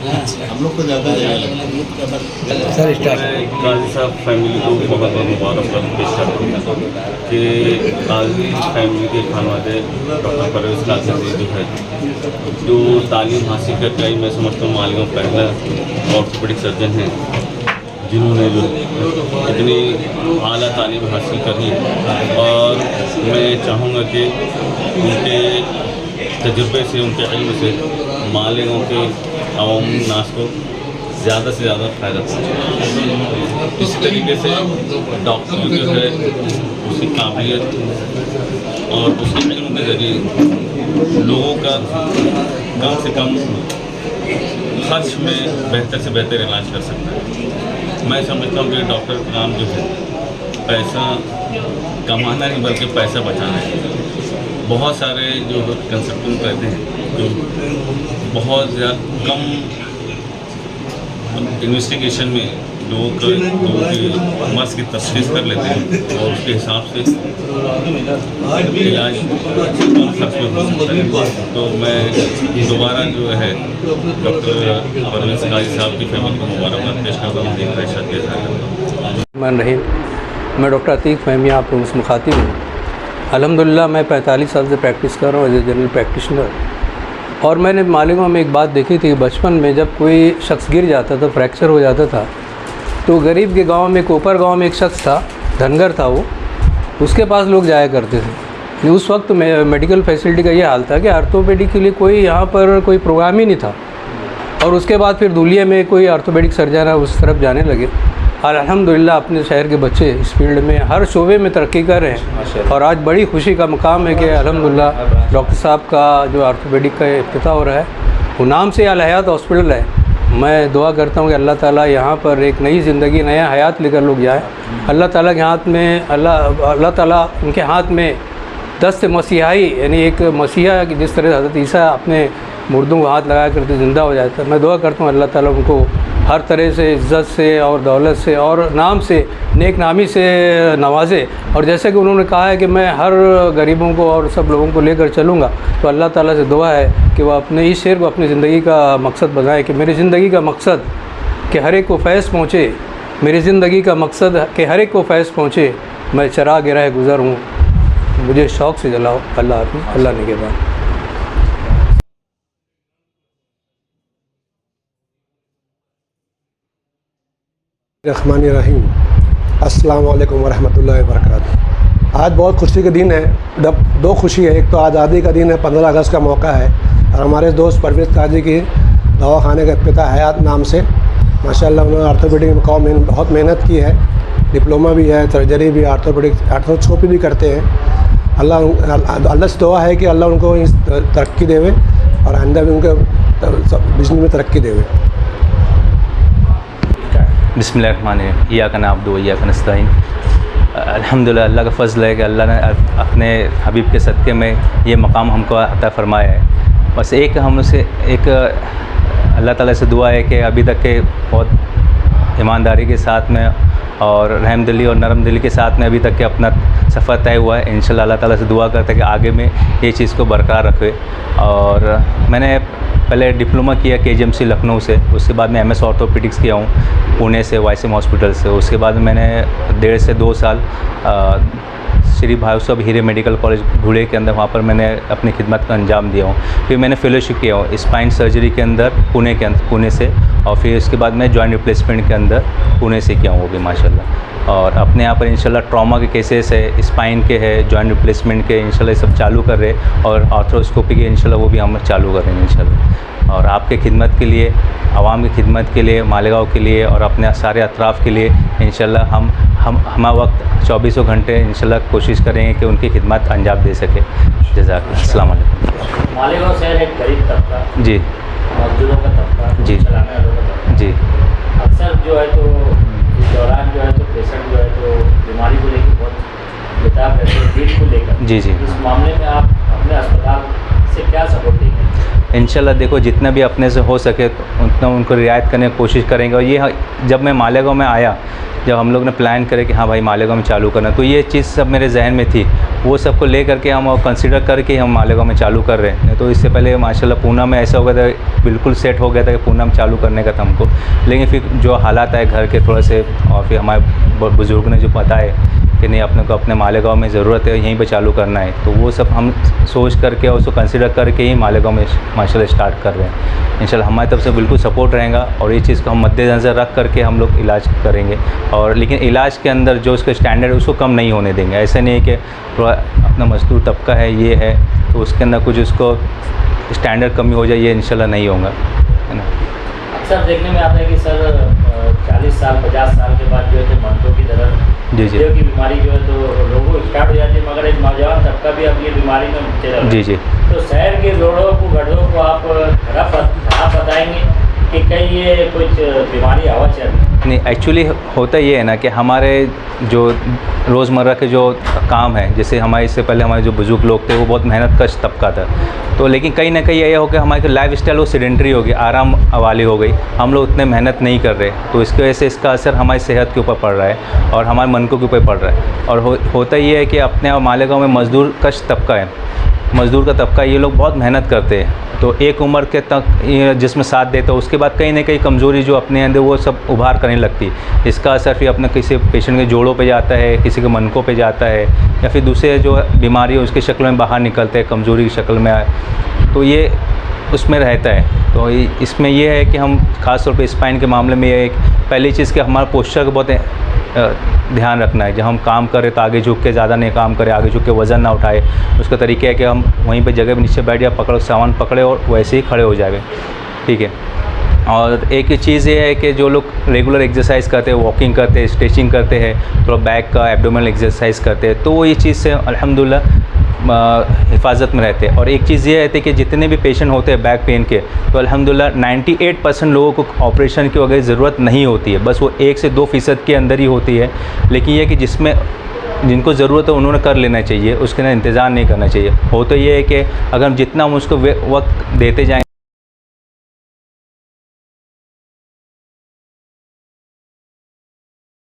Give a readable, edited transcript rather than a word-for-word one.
हम लोग को ज़्यादा सर स्टार्ट। मैं काजी साहब फैमिली को बहुत बहुत मुबारकबाद पेश करता हूँ कि काजी फैमिली के खानवादे डॉक्टर परवेज़ काजी जो है जो तालीम हासिल करके आई, मैं समझता हूँ मालियों पहला ऑर्थोपेडिक सर्जन हैं जिन्होंने जो इतनी आला तालीम हासिल करी है। और मैं चाहूँगा कि उनके तजुर्बे से, उनके इल्म से मालिकों के आवाम नास को ज़्यादा से ज़्यादा फ़ायदा पहुँचे। इस तरीके से डॉक्टर जो है उसकी काबिलियत और उसके इल्म के ज़रिए लोगों का कम से कम खर्च में बेहतर से बेहतर इलाज कर सकता है। मैं समझता हूँ कि डॉक्टर का काम जो है पैसा कमाना नहीं बल्कि पैसा बचाना है। बहुत सारे जो कंसल्टेंट रहते हैं जो बहुत ज़्यादा कम इन्वेस्टिगेशन में लोगों की मर्ज़ की तशख़ीस कर लेते हैं और उसके हिसाब से इलाज कम खर्च में हो सकता है। तो मैं दोबारा जो है डॉक्टर परवेज़ काजी साहब की फैमिली को मुबारकबाद पेश करता हूँ। एक पैसा दे रही मैं डॉक्टर अतीक फहमी आप लोगों से मुखातिब हूँ। अल्हम्दुलिल्लाह मैं 45 साल से प्रैक्टिस कर रहा हूँ एज ए जनरल प्रैक्टिशनर। और मैंने मालिकों में एक बात देखी थी, बचपन में जब कोई शख्स गिर जाता था, फ्रैक्चर हो जाता था, तो गरीब के गांव में, कोपर गांव में एक शख्स था, धनगर था वो, उसके पास लोग जाया करते थे। उस वक्त मेडिकल फैसिलिटी का ये हाल था कि आर्थोपेडिक के लिए कोई यहाँ पर कोई प्रोग्राम ही नहीं था। और उसके बाद फिर दुलिया में कोई आर्थोपेडिक सर्जन है उस तरफ जाने लगे। और अल्हम्दुलिल्लाह अपने शहर के बच्चे इस फील्ड में हर शोबे में तरक्की कर रहे हैं। और आज बड़ी खुशी का मकाम है कि अल्हम्दुलिल्लाह डॉक्टर साहब का जो आर्थोपेडिक का इफ्तिताह हो रहा है, वो नाम से अल हयात हॉस्पिटल है। मैं दुआ करता हूँ कि अल्लाह ताला यहाँ पर एक नई ज़िंदगी, नया हयात लेकर लोग जाएँ। अल्लाह ताला के हाथ में अल्लाह ताला उनके हाथ में दस्त मसीहाई, यानी एक मसीहा की जिस तरह हज़रत ईसा अपने मुर्दों को हाथ लगाया करते ज़िंदा हो जाता है। मैं दुआ करता हूँ अल्लाह ताला उनको हर तरह से इज़्ज़त से और दौलत से और नाम से, नेक नामी से नवाजे। और जैसे कि उन्होंने कहा है कि मैं हर गरीबों को और सब लोगों को लेकर चलूँगा, तो अल्लाह ताला से दुआ है कि वह अपने इस शेर को अपनी ज़िंदगी का मकसद बनाए कि मेरी ज़िंदगी का मकसद कि हर एक को फैज़ पहुँचे, मेरी ज़िंदगी का मकसद कि हर एक को फैज़ पहुँचे। मैं चराग़ राह गुज़र हूँ, मुझे शौक़ से जलाओ। अल्लाह हाफ़िज़, अल्लाह निगहबान। रहमानिर्रहीम। अस्सलाम वालेकुम वरहमतुल्लाहि वबरकातुहू। आज बहुत खुशी का दिन है। दो खुशी है, एक तो आज़ादी का दिन है, 15 अगस्त का मौका है, और हमारे दोस्त परवेज़ काजी की दवाखाने का इफ्तिताह हयात नाम से माशाअल्लाह उन्होंने आर्थोपेडिक में बहुत मेहनत की है। डिप्लोमा भी है, सर्जरी भी, आर्थोपेडिक आर्थोस्कोपी भी करते हैं। अल्लाह से दुआ है कि अल्लाह उनको तरक्की देवे और आइंदा भी उनके बिजनेस में तरक्की देवे। बिस्मिल्लाहिर्रहमानिर्रहीम। इय्याका नअबुदु व इय्याका नस्तईन। अल्हम्दुलिल्लाह, अल्लाह का फ़ज़ल है कि अल्लाह ने अपने हबीब के सदक़े में ये मकाम हमको अता फ़रमाया है। बस एक हमसे एक अल्लाह ताला से दुआ है कि अभी तक के बहुत ईमानदारी के साथ में और रहमदिली और नरम दिली के साथ में अभी तक के अपना सफ़र तय हुआ है। इंशाल्लाह अल्लाह ताला से दुआ करते हैं कि आगे में ये चीज़ को बरकरार रखे। और मैंने पहले डिप्लोमा किया KGMC लखनऊ से, उसके बाद में MS ऑर्थोपेडिक्स किया हूँ पुणे से, YCM हॉस्पिटल से। उसके बाद मैंने 1.5 से 2 साल श्री भाई साहब हीरे मेडिकल कॉलेज धुले के अंदर, वहाँ पर मैंने अपनी खिदमत का अंजाम दिया हूँ। फिर मैंने फ़ेलोशिप किया हूँ स्पाइन सर्जरी के अंदर पुणे से, और फिर उसके बाद मैं जॉइंट रिप्लेसमेंट के अंदर पुणे से किया हूँ वो भी माशाल्लाह। और अपने यहाँ पर इंशाल्लाह ट्रॉमा के केसेस है, स्पाइन के है, जॉइंट रिप्लेसमेंट के इंशाल्लाह सब चालू कर रहे हैं, और आर्थ्रोस्कोपी के इंशाल्लाह वो भी हम चालू कर रहे हैं इंशाल्लाह। और आपके खिदमत के लिए, आवाम की खिदमत के लिए, मालेगांव के लिए और अपने सारे अतराफ़ के लिए इंशाल्लाह हम वक्त 24 घंटे इंशाल्लाह कोशिश करेंगे कि उनकी खिदमत अंजाम दे सके। जज़ाकल्लाह। अस्सलाम वालेकुम। मालेगांव शहर एक गरीब तबका, जी, मजदूरों का तबका, जी, चलाने वालों का तबका। जी, अक्सर जो है तो इस दौरान जो है तो पेशेंट जो है तो बीमारी को लेकर बहुत बेताब रहते हैं, भीड़ को लेकर। जी, जी। इस मामले में आप अपने अस्पताल से क्या सपोर्ट देंगे? इंशाल्लाह देखो जितना भी अपने से हो सके तो उतना उनको रियायत करने की कोशिश करेंगे। और ये जब मैं मालेगांव में आया जब हम लोग ने प्लान करे कि हाँ भाई मालेगांव में चालू करना, तो ये चीज़ सब मेरे जहन में थी, वो सबको ले करके हम कंसिडर करके हम मालेगांव में चालू कर रहे हैं। तो इससे पहले माशाल्लाह पूना में ऐसा हो गया था, बिल्कुल सेट हो गया था कि पूना में चालू करने का था हमको, लेकिन फिर जो हालात आए घर के थोड़े से, और फिर हमारे बुज़ुर्ग ने जो बताए कि नहीं अपने को अपने मालेगांव में ज़रूरत है, यहीं पे चालू करना है, तो वो सब हम सोच करके और उसको कंसिडर करके ही मालेगांव में माशाल्लाह स्टार्ट कर रहे हैं। इंशाल्लाह हमारी तरफ से बिल्कुल सपोर्ट रहेगा और ये चीज़ को हम मद्देनज़र रख करके हम लोग इलाज करेंगे, और लेकिन इलाज के अंदर जो उसका स्टैंडर्ड है उसको कम नहीं होने देंगे। ऐसा नहीं है कि थोड़ा अपना मजदूर तबका है ये है तो उसके अंदर कुछ उसको स्टैंडर्ड कमी हो जाए, ये इंशाल्लाह नहीं होगा, है ना। अक्सर देखने में आता है कि सर 40 साल 50 साल के बाद जो है तो मर्दों की तरह जी जी की बीमारी जो है तो लोगों को स्टार्ट हो जाती है, मगर एक नौजवान तबका भी अब ये बीमारी में मुबतला है। जी जी तो शहर के रोडों को गड्ढों को आप बताएंगे कि कहीं ये कुछ बीमारी हवा चल रही है? नहीं, एक्चुअली होता ये है ना कि हमारे जो रोज़मर्रा के जो काम है, जैसे हमारे इससे पहले हमारे जो बुजुर्ग लोग थे वो बहुत मेहनत कश तबका था, तो लेकिन कहीं ना कहीं ये हो कि हमारी लाइफ स्टाइल वो सीडेंट्री हो गई, आराम वाली हो गई, हम लोग उतने मेहनत नहीं कर रहे, तो इसकी वजह से इसका असर हमारी सेहत के ऊपर पड़ रहा है और हमारे मन के ऊपर पड़ रहा है। और होता ये है कि अपने मालेगांव में मज़दूर कश तबका है, मज़दूर का तबका, ये लोग बहुत मेहनत करते हैं, तो एक उम्र के तक जिसमें साथ देता है, उसके बाद कहीं ना कहीं कमज़ोरी जो अपने अंदर वो सब उभार करने लगती है। इसका असर फिर अपने किसी पेशेंट के जोड़ों पे जाता है, किसी के मनकों पे जाता है, या फिर दूसरे जो बीमारी है उसकी शक्ल में बाहर निकलते हैं, कमज़ोरी की शक्ल में आए, तो ये उसमें रहता है। तो इसमें यह है कि हम ख़ास तौर पे स्पाइन के मामले में ये एक पहली चीज़ कि हमारा पोस्चर का बहुत ध्यान रखना है। जब हम काम करें तो आगे झुक के ज़्यादा नहीं काम करें, आगे झुक के वज़न ना उठाए। उसका तरीका है कि हम वहीं पे जगह पे नीचे बैठ या पकड़ सामान पकड़े और वैसे ही खड़े हो जाए, ठीक है। और एक चीज़ ये है कि जो लोग रेगुलर एक्सरसाइज करते हैं, वॉकिंग करते हैं, स्ट्रेचिंग करते हैं, थोड़ा बैक का एब्डोमिनल एक्सरसाइज करते हैं, तो वो ये चीज़ से अल्हम्दुलिल्लाह हिफाजत में रहते हैं। और एक चीज़ ये रहती है कि जितने भी पेशेंट होते हैं बैक पेन के, तो अल्हम्दुलिल्लाह 98% लोगों को ऑपरेशन की वगैरह ज़रूरत नहीं होती है, बस वो 1 से 2% के अंदर ही होती है। लेकिन ये कि जिसमें जिनको ज़रूरत है उन्होंने कर लेना चाहिए, उसके लिए इंतज़ार नहीं करना चाहिए। हो तो ये है कि अगर हम जितना हम उसको वक्त देते जाएँ